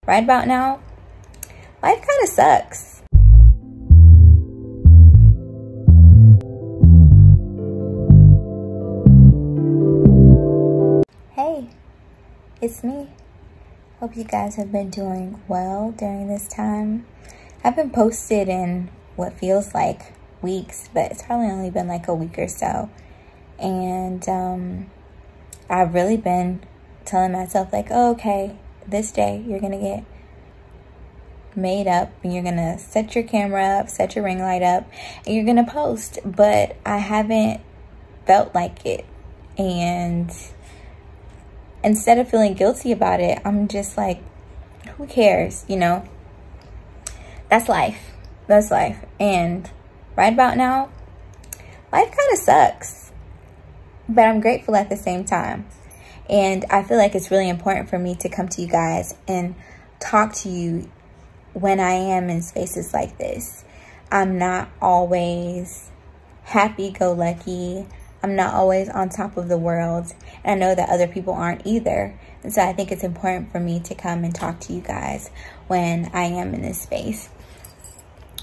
Right about now, life kind of sucks. Hey, it's me. Hope you guys have been doing well during this time. I haven't posted in what feels like weeks, but it's probably only been like a week or so. And I've really been telling myself like, oh, okay, this day you're gonna get made up and you're gonna set your camera up, set your ring light up, and you're gonna post. But I haven't felt like it, and instead of feeling guilty about it, I'm just like, who cares, you know? That's life. That's life. And right about now, life kind of sucks, but I'm grateful at the same time. And I feel like it's really important for me to come to you guys and talk to you when I am in spaces like this. I'm not always happy-go-lucky. I'm not always on top of the world. And I know that other people aren't either. And so I think it's important for me to come and talk to you guys when I am in this space.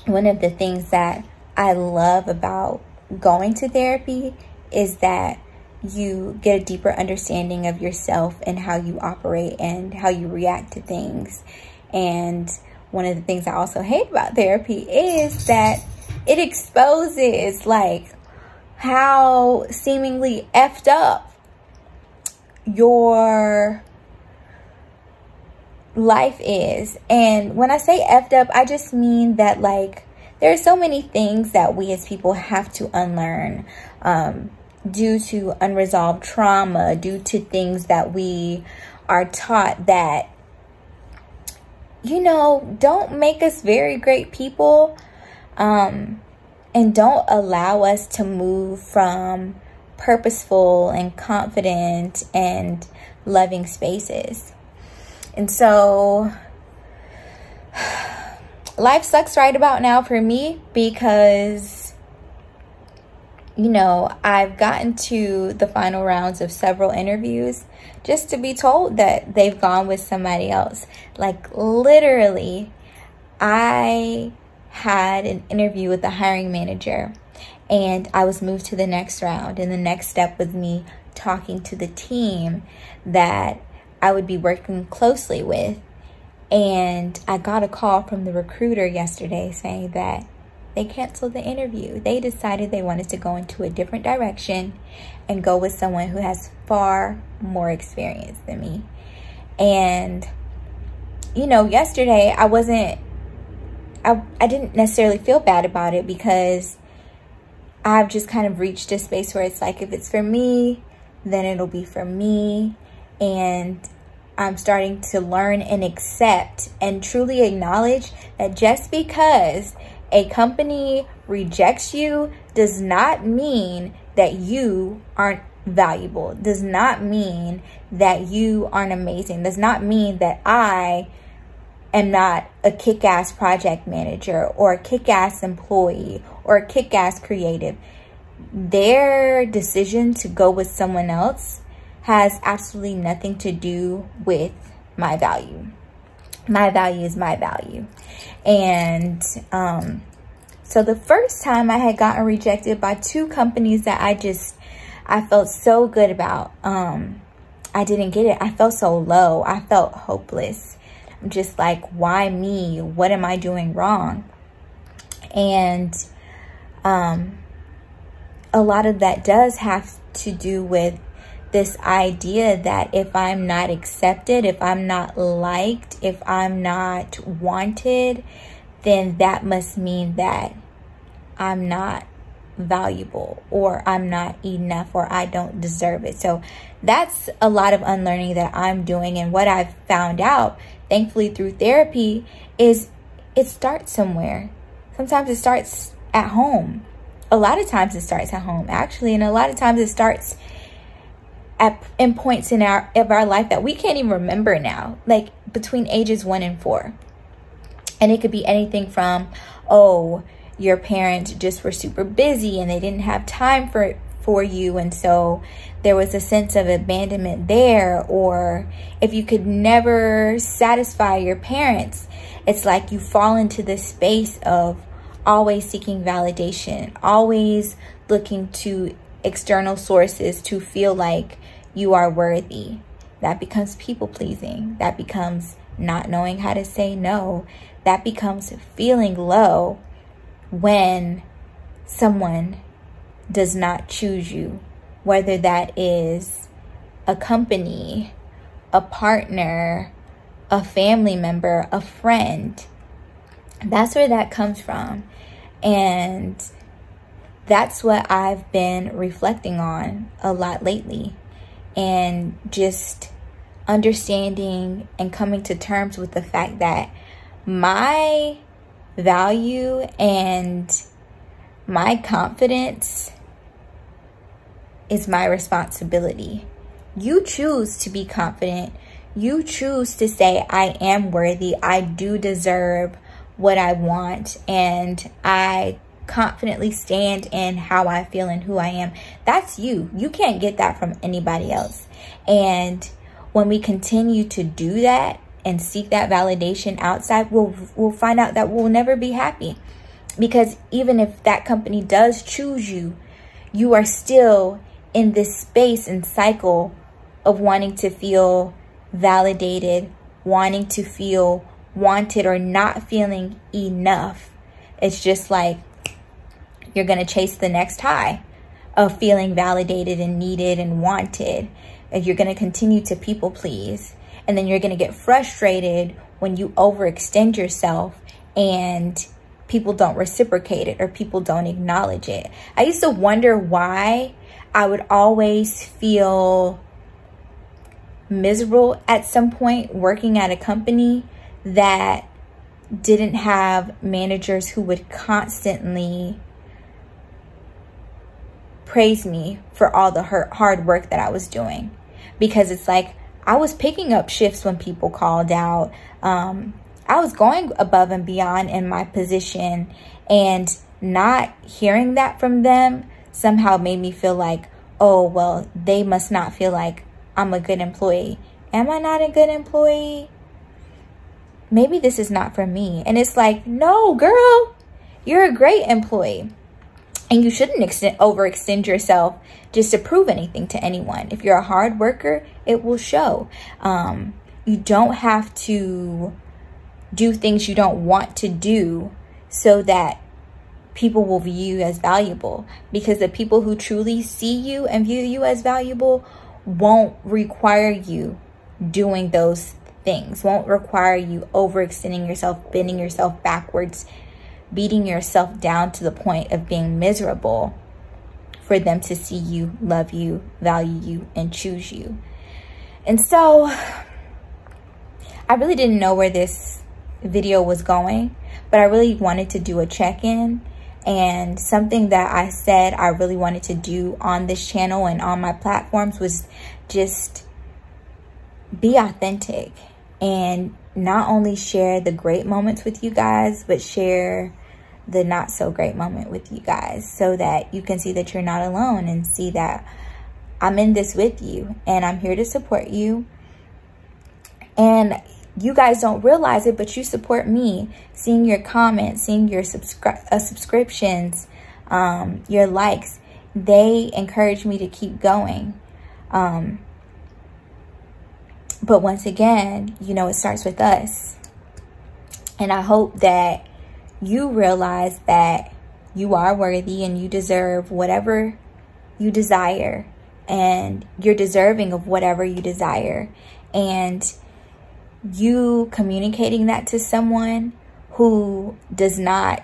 One of the things that I love about going to therapy is that you get a deeper understanding of yourself and how you operate and how you react to things. And one of the things I also hate about therapy is that it exposes like how seemingly effed up your life is. And when I say effed up, I just mean that like there are so many things that we as people have to unlearn due to unresolved trauma, due to things that we are taught that, you know, don't make us very great people, and don't allow us to move from purposeful and confident and loving spaces. And so life sucks right about now for me because, you know, I've gotten to the final rounds of several interviews just to be told that they've gone with somebody else. Like literally, I had an interview with the hiring manager and I was moved to the next round. And the next step was me talking to the team that I would be working closely with. And I got a call from the recruiter yesterday saying that they canceled the interview. They decided they wanted to go into a different direction and go with someone who has far more experience than me. And, you know, yesterday I didn't necessarily feel bad about it because I've just kind of reached a space where it's like, if it's for me, then it'll be for me. And I'm starting to learn and accept and truly acknowledge that just because a company rejects you does not mean that you aren't valuable, does not mean that you aren't amazing, does not mean that I am not a kick-ass project manager or a kick-ass employee or a kick-ass creative. Their decision to go with someone else has absolutely nothing to do with my value. My value is my value. And so the first time I had gotten rejected by two companies that I felt so good about, I didn't get it. I felt so low. I felt hopeless. I'm just like, why me? What am I doing wrong? And a lot of that does have to do with this idea that if I'm not accepted, if I'm not liked, if I'm not wanted, then that must mean that I'm not valuable or I'm not enough or I don't deserve it. So that's a lot of unlearning that I'm doing. And what I've found out, thankfully through therapy, is it starts somewhere. Sometimes it starts at home. A lot of times it starts at home, actually. And a lot of times it starts in points in our life that we can't even remember now, like between ages 1 and 4. And it could be anything from, oh, your parents just were super busy and they didn't have time for you, and so there was a sense of abandonment there. Or if you could never satisfy your parents, it's like you fall into this space of always seeking validation, always looking to external sources to feel like you are worthy. That becomes people pleasing. That becomes not knowing how to say no. That becomes feeling low when someone does not choose you, whether that is a company, a partner, a family member, a friend. That's where that comes from. And that's what I've been reflecting on a lot lately, and just understanding and coming to terms with the fact that my value and my confidence is my responsibility. You choose to be confident. You choose to say, I am worthy. I do deserve what I want, and I confidently stand in how I feel and who I am. That's you. You can't get that from anybody else. And when we continue to do that and seek that validation outside, we'll find out that we'll never be happy. Because even if that company does choose you, you are still in this space and cycle of wanting to feel validated, wanting to feel wanted, or not feeling enough. It's just like you're going to chase the next high of feeling validated and needed and wanted. And you're going to continue to people please. And then you're going to get frustrated when you overextend yourself and people don't reciprocate it or people don't acknowledge it. I used to wonder why I would always feel miserable at some point working at a company that didn't have managers who would constantly praise me for all the hard work that I was doing. Because it's like I was picking up shifts when people called out. I was going above and beyond in my position, and not hearing that from them somehow made me feel like, oh, well, they must not feel like I'm a good employee. Am I not a good employee? Maybe this is not for me. And it's like, no, girl, you're a great employee. And you shouldn't overextend yourself just to prove anything to anyone. If you're a hard worker, it will show. You don't have to do things you don't want to do so that people will view you as valuable. Because the people who truly see you and view you as valuable won't require you doing those things, won't require you overextending yourself, bending yourself backwards, beating yourself down to the point of being miserable for them to see you, love you, value you, and choose you. And so I really didn't know where this video was going, but I really wanted to do a check-in. And something that I said I really wanted to do on this channel and on my platforms was just be authentic and not only share the great moments with you guys, but share the not so great moment with you guys, so that you can see that you're not alone and see that I'm in this with you and I'm here to support you. And you guys don't realize it, but you support me. Seeing your comments, seeing your subscriptions, your likes, they encourage me to keep going. But once again, you know, it starts with us. And I hope that you realize that you are worthy and you deserve whatever you desire, and you're deserving of whatever you desire. And you communicating that to someone who does not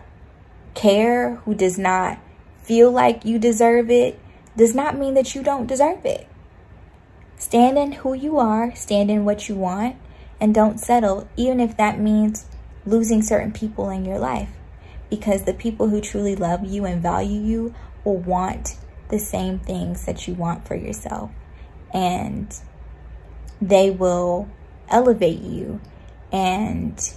care, who does not feel like you deserve it, does not mean that you don't deserve it. Stand in who you are, stand in what you want, and don't settle, even if that means losing certain people in your life. Because the people who truly love you and value you will want the same things that you want for yourself. And they will elevate you and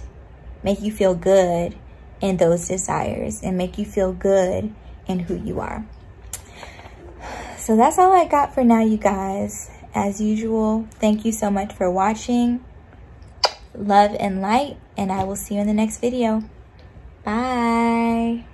make you feel good in those desires and make you feel good in who you are. So that's all I got for now, you guys. As usual, thank you so much for watching. Love and light, and I will see you in the next video. Bye.